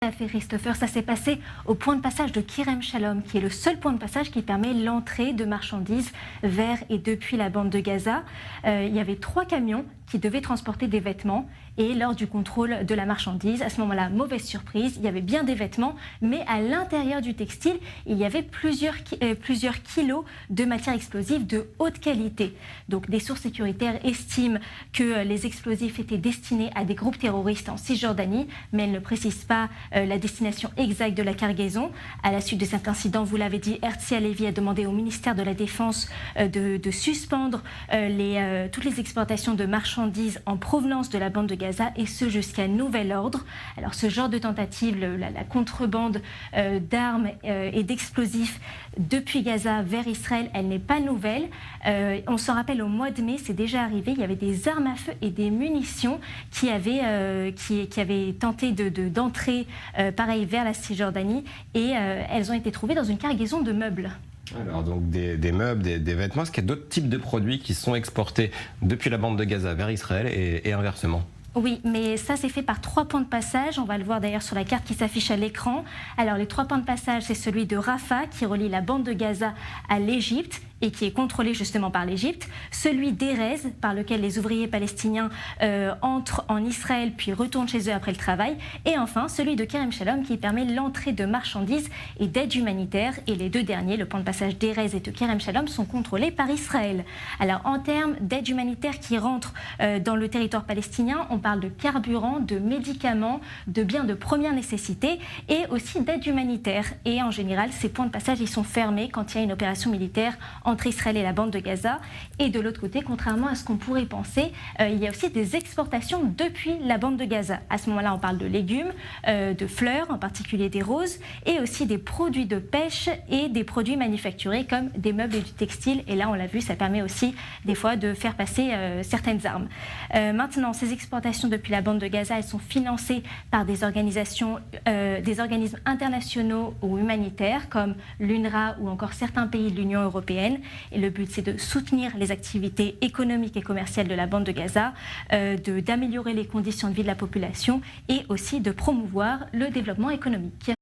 À fait, Christopher, ça s'est passé au point de passage de Kerem Shalom, qui est le seul point de passage qui permet l'entrée de marchandises vers et depuis la bande de Gaza. Il y avait 3 camions qui devaient transporter des vêtements et lors du contrôle de la marchandise, à ce moment-là, mauvaise surprise, il y avait bien des vêtements, mais à l'intérieur du textile, il y avait plusieurs kilos de matières explosives de haute qualité. Donc des sources sécuritaires estiment que les explosifs étaient destinés à des groupes terroristes en Cisjordanie, mais elles ne précisent pas la destination exacte de la cargaison. À la suite de cet incident, vous l'avez dit, Herzi Halevi a demandé au ministère de la Défense de suspendre toutes les exportations de marchandises en provenance de la bande de Gaza, et ce jusqu'à nouvel ordre. Alors ce genre de tentative, la contrebande d'armes et d'explosifs depuis Gaza vers Israël, elle n'est pas nouvelle. On s'en rappelle, au mois de mai, c'est déjà arrivé, il y avait des armes à feu et des munitions qui avaient tenté d'entrer pareil vers la Cisjordanie, et elles ont été trouvées dans une cargaison de meubles. Alors donc des meubles, des vêtements, est-ce qu'il y a d'autres types de produits qui sont exportés depuis la bande de Gaza vers Israël et inversement ? Oui, mais ça c'est fait par 3 points de passage. On va le voir d'ailleurs sur la carte qui s'affiche à l'écran. Alors les 3 points de passage, c'est celui de Rafah qui relie la bande de Gaza à l'Égypte et qui est contrôlé justement par l'Égypte, celui d'Erez, par lequel les ouvriers palestiniens entrent en Israël puis retournent chez eux après le travail, et enfin celui de Kerem Shalom qui permet l'entrée de marchandises et d'aide humanitaire, et les 2 derniers, le point de passage d'Erez et de Kerem Shalom, sont contrôlés par Israël. Alors en termes d'aide humanitaire qui rentre dans le territoire palestinien, on parle de carburant, de médicaments, de biens de première nécessité et aussi d'aide humanitaire, et en général ces points de passage ils sont fermés quand il y a une opération militaire entre Israël et la bande de Gaza. Et de l'autre côté, contrairement à ce qu'on pourrait penser, il y a aussi des exportations depuis la bande de Gaza. À ce moment-là, on parle de légumes, de fleurs, en particulier des roses, et aussi des produits de pêche et des produits manufacturés comme des meubles et du textile. Et là, on l'a vu, ça permet aussi des fois de faire passer certaines armes. Maintenant, ces exportations depuis la bande de Gaza, elles sont financées par des organismes internationaux ou humanitaires comme l'UNRWA ou encore certains pays de l'Union européenne. Et le but, c'est de soutenir les activités économiques et commerciales de la bande de Gaza, d'améliorer les conditions de vie de la population et aussi de promouvoir le développement économique.